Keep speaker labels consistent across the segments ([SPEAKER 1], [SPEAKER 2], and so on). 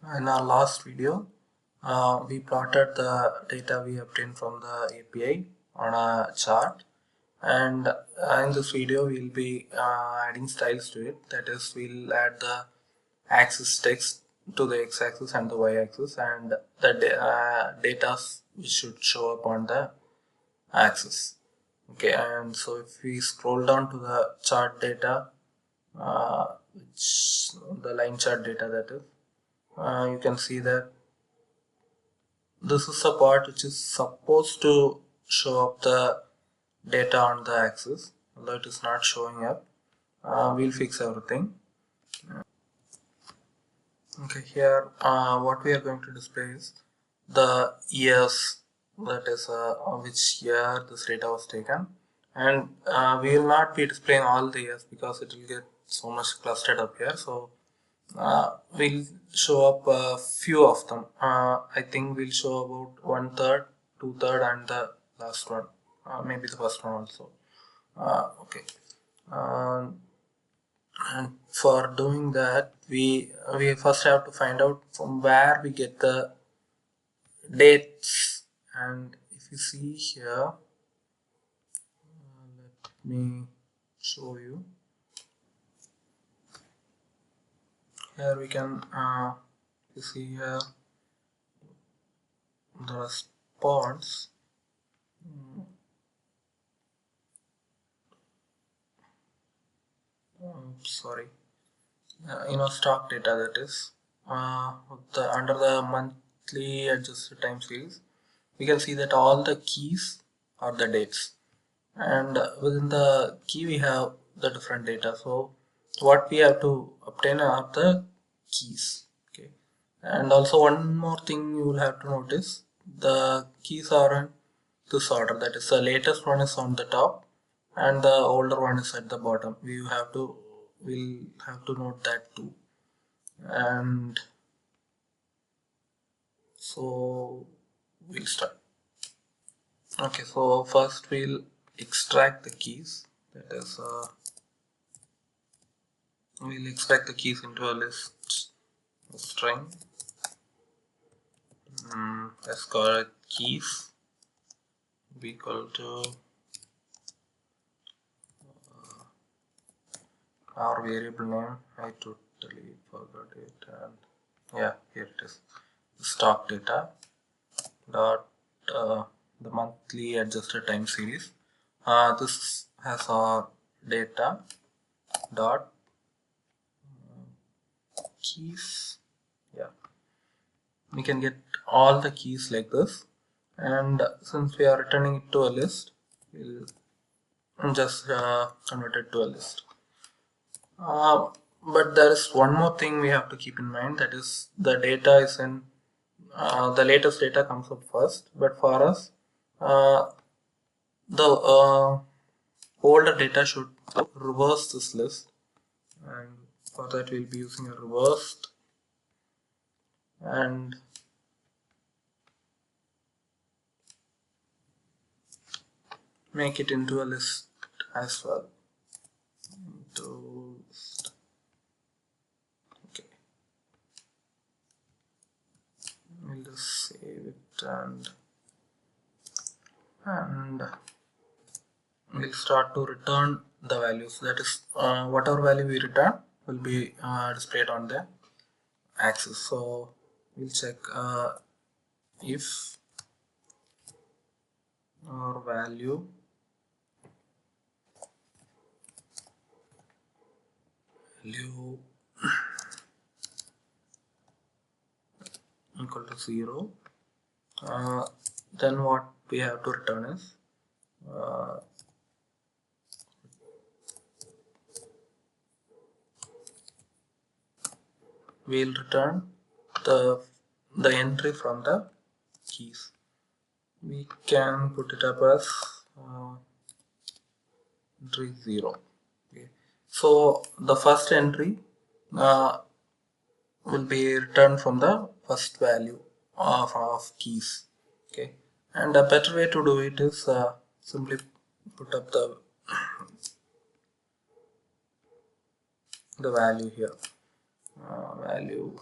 [SPEAKER 1] In our last video, we plotted the data we obtained from the API on a chart, and in this video we'll be adding styles to it. That is, we'll add the axis text to the x-axis and the y-axis, and the data should show up on the axis. Okay, and so if we scroll down to the chart data, which the line chart data, that is, you can see that this is a part which is supposed to show up the data on the axis, although it is not showing up. We'll fix everything. Okay, here what we are going to display is the years, that is which year this data was taken, and we will not be displaying all the years because it will get so much clustered up here. So we'll show up a few of them. I think we'll show about 1/3, 2/3, and the last one, maybe the first one also. Okay. And for doing that, we first have to find out from where we get the dates. And if you see here, let me show you. Here we can you see here the response. Sorry, stock data, that is under the monthly adjusted time series, we can see that all the keys are the dates, and within the key we have the different data. So what we have to obtain are the keys. Okay, and also one more thing you will have to notice, the keys are in this order, that is the latest one is on the top and the older one is at the bottom. We'll have to note that too. And so we'll start. Okay, so first we'll extract the keys, that is we'll extract the keys into a list, a string. Let's call it keys be equal to our variable name. I totally forgot it, and yeah, here it is, stock data dot the monthly adjusted time series. This has our data dot keys. Yeah, we can get all the keys like this, and since we are returning it to a list, we'll just convert it to a list. But there is one more thing we have to keep in mind, that is the data is in the latest data comes up first, but for us the older data should reverse this list, and for that we'll be using a reversed, and make it into a list as well. Okay, we'll just save it, and we'll start to return the values. That is, whatever value we return will be displayed on the axis. So we'll check if our value equal to 0, then what we have to return is we'll return the entry from the keys. We can put it up as entry 0. Okay. So the first entry will be returned from the first value of keys. Okay, and a better way to do it is simply put up the value here, value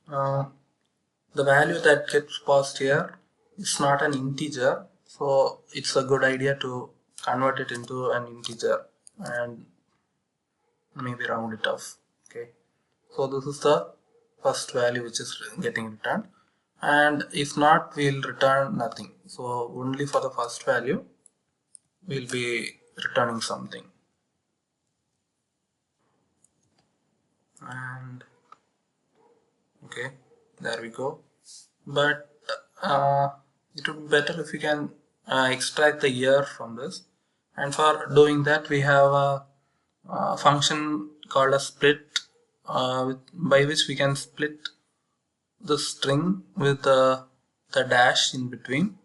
[SPEAKER 1] the value that gets passed here is not an integer, so it's a good idea to convert it into an integer and maybe round it off. Okay, so this is the first value which is getting returned, and if not, we'll return nothing. So only for the first value we'll be returning something. And okay, there we go. But it would be better if we can extract the year from this, and for doing that we have a function called a split, by which we can split the string with the dash in between,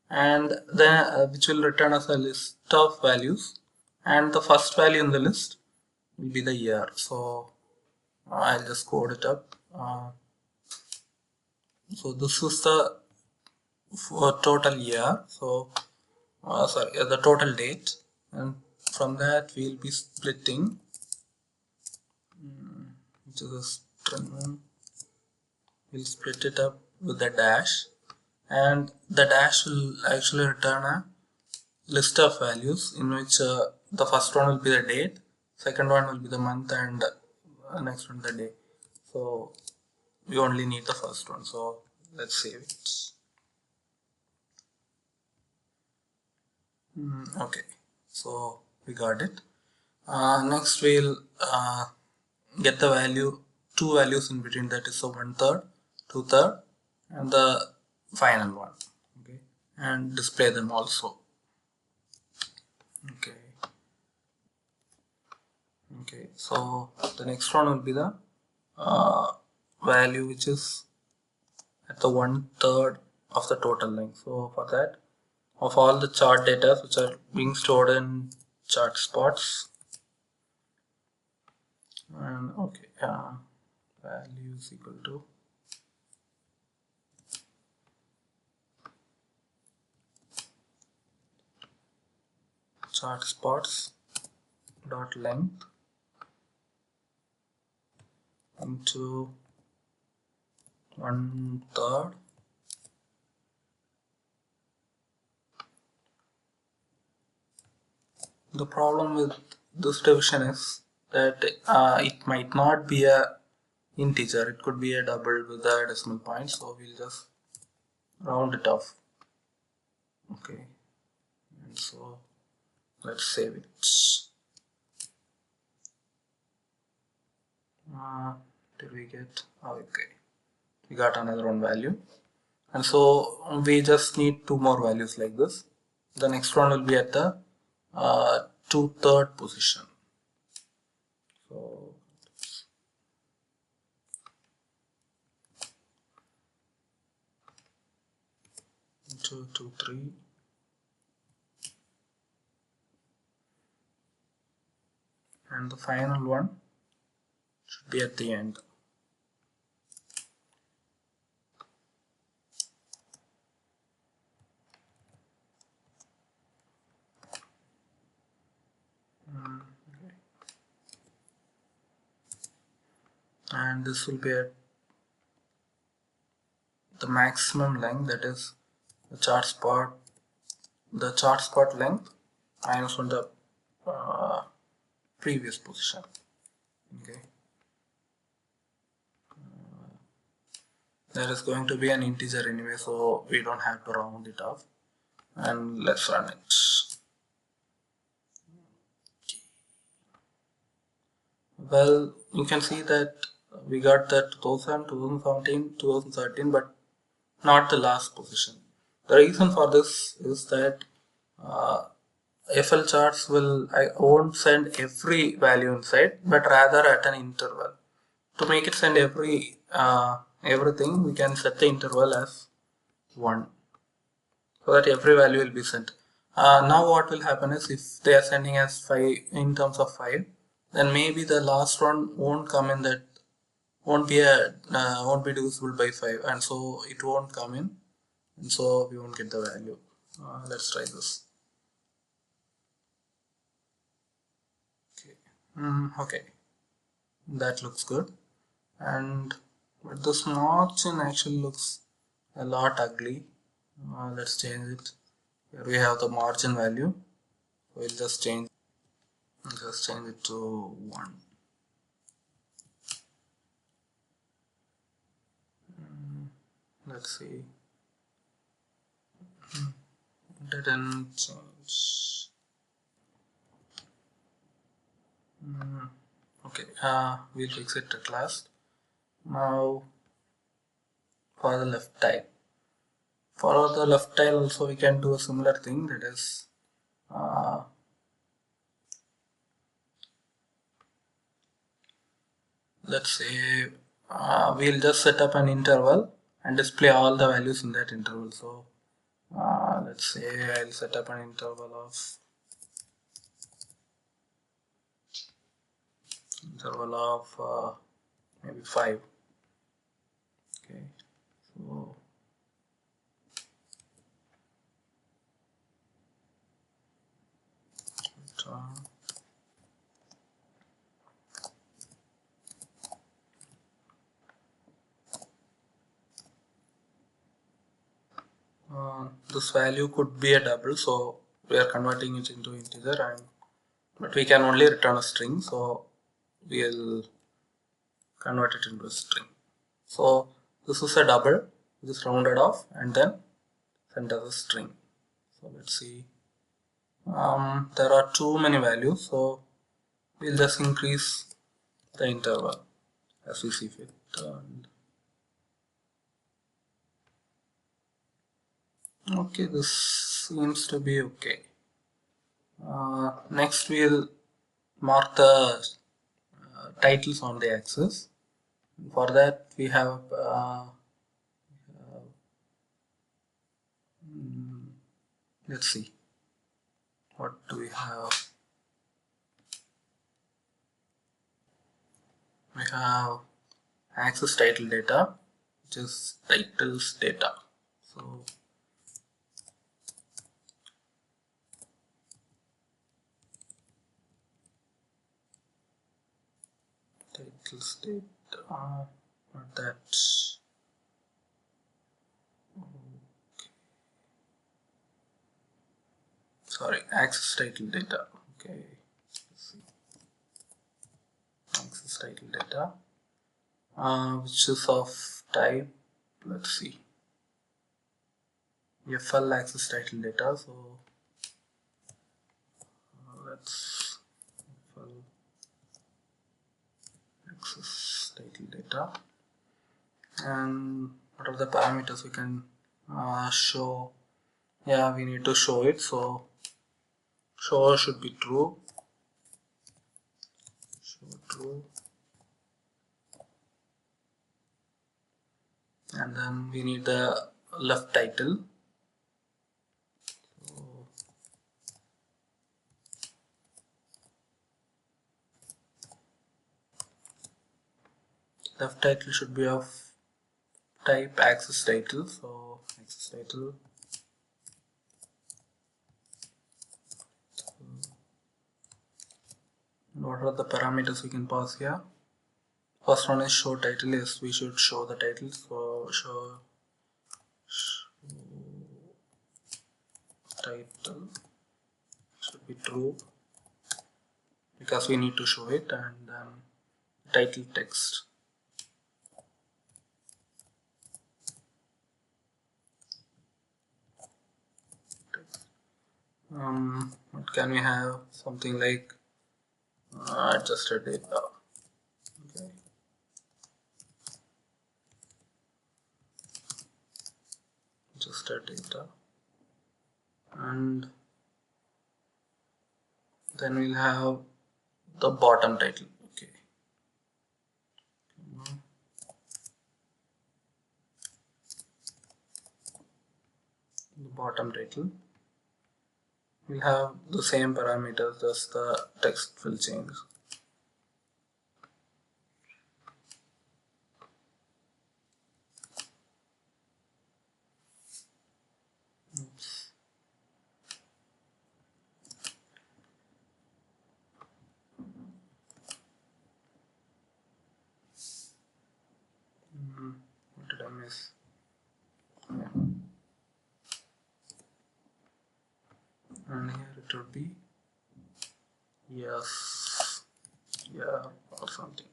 [SPEAKER 1] and then which will return us a list of values, and the first value in the list will be the year. So I'll just code it up. So this is the total year, so sorry, the total date, and from that we'll be splitting, which is a string. We'll split it up with the dash, and the dash will actually return a list of values in which the first one will be the date, second one will be the month, and next one the day. So we only need the first one, so let's save it. Okay, so we got it. Next we'll get the value, two values in between, that is the 1/3, 2/3, and the final one. Okay, and display them also. Okay. Okay, so the next one will be the value which is at the 1/3 of the total length. So for that, of all the chart data which are being stored in chart spots, and okay, value is equal to chart spots dot length into 1/3 . The problem with this division is that it might not be a integer, it could be a double with a decimal point, so we'll just round it off. Okay, and so let's save it. Did we get, okay, we got another one value, and so we just need two more values like this. The next one will be at the 2/3 position. So 2, 2, 3, and the final one should be at the end. Okay. And this will be at the maximum length, that is the chart spot length minus from the previous position. Okay, there is going to be an integer anyway, so we don't have to round it off, and let's run it. Well, you can see that we got the 2000, 2017, 2013, but not the last position. The reason for this is that FL charts won't send every value inside, but rather at an interval. To make it send everything, we can set the interval as 1, so that every value will be sent. Now what will happen is, if they are sending as 5 in terms of 5, then maybe the last one won't come in, that won't be divisible by 5, and so it won't come in, and so we won't get the value. Let's try this. Okay, okay, that looks good. And but this margin actually looks a lot ugly. Let's change it. Here we have the margin value. We'll just change it to 1. Let's see. Didn't change. Okay, we'll fix it at last. Now for the left tile. For the left tile also we can do a similar thing, that is let's say we'll just set up an interval and display all the values in that interval. So let's say I'll set up an interval of maybe 5. Okay, so this value could be a double, so we are converting it into integer, but we can only return a string, so we'll convert it into a string. So this is a double, which is rounded off and then sent as a string. So let's see. There are too many values, so we'll just increase the interval as we see fit. Okay, this seems to be okay. Next we'll mark the titles on the axis. For that we have let's see, what do we have? We have axis title data, which is titles data. So titles data, not that. Sorry, axis title data. Okay, let's see. Axis title data, which is of type, let's see, FL axis title data. So let's FL axis title data, and what are the parameters we can show? Yeah, we need to show it, so show should be true. Show true, and then we need the left title. So left title should be of type axis title. So axis title. What are the parameters we can pass here? First one is show title. Yes, we should show the title. So show title should be true because we need to show it, and then title text. What can we have? Something like adjusted data. Okay. Adjusted data, and then we'll have the bottom title. Okay. The bottom title will have the same parameters, just the text will change. Oops. is, and here it would be yes, yeah, or something.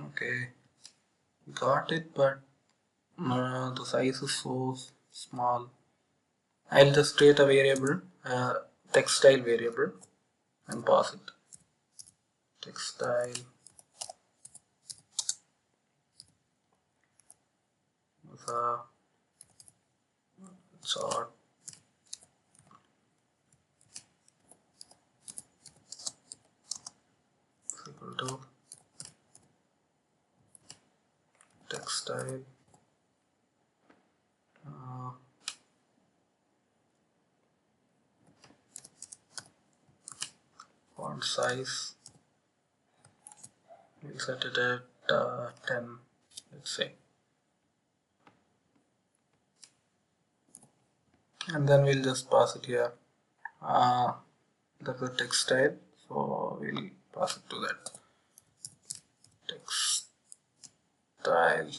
[SPEAKER 1] Okay, got it, but the size is so small. I'll just create a variable, textile variable, and pass it. Textile with a chart is equal to textile font size. We'll set it at 10, let's say, and then we'll just pass it here. That's a textile, so we'll pass it to that textile.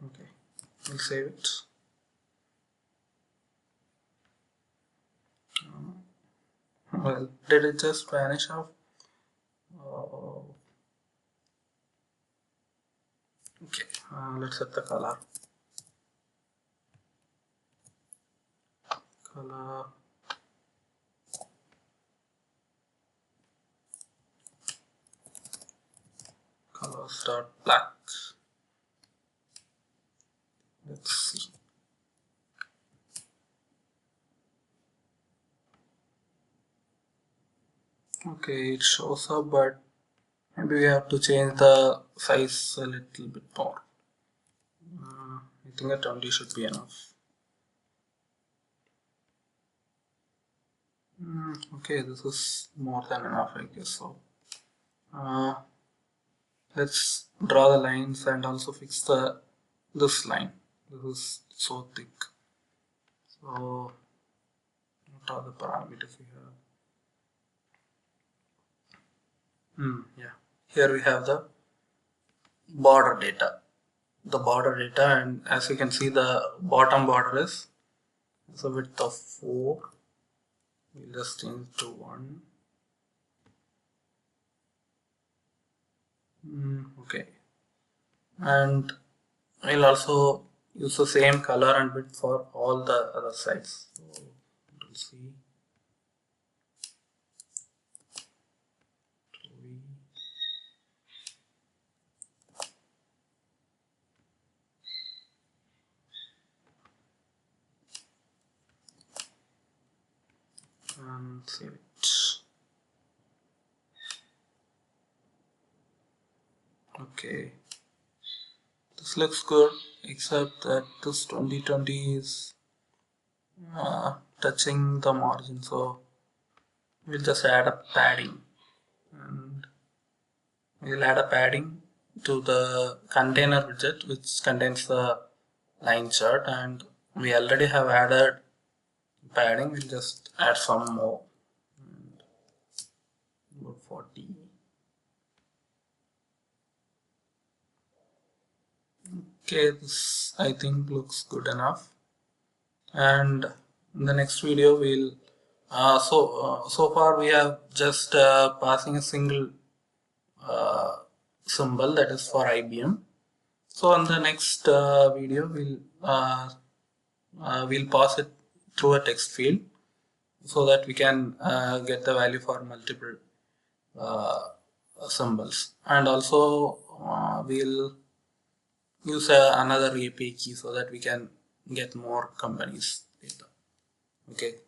[SPEAKER 1] Okay, we'll save it. Well, did it just vanish off? Okay, let's set the color. Color start black. Let's see. Okay, it shows up, but maybe we have to change the size a little bit more. I think a 20 should be enough. Okay, this is more than enough, I guess so. Let's draw the lines and also fix this line. This is so thick. So what are the parameters we have? Yeah, here we have the border data. And as you can see, the bottom border is a width of 4. We'll just change to 1. Okay, and we'll also use the same color and width for all the other sides. So we'll see. And save it. Okay, this looks good, except that this 2020 is touching the margin, so we'll just add a padding, and we'll add a padding to the container widget which contains the line chart, and we already have added padding. We'll just add some more, and about 40. Okay, this I think looks good enough, and in the next video we'll so far we have just passing a single symbol, that is for IBM. So in the next video we'll pass it through a text field so that we can get the value for multiple symbols, and also we'll use another API key so that we can get more companies data. Okay.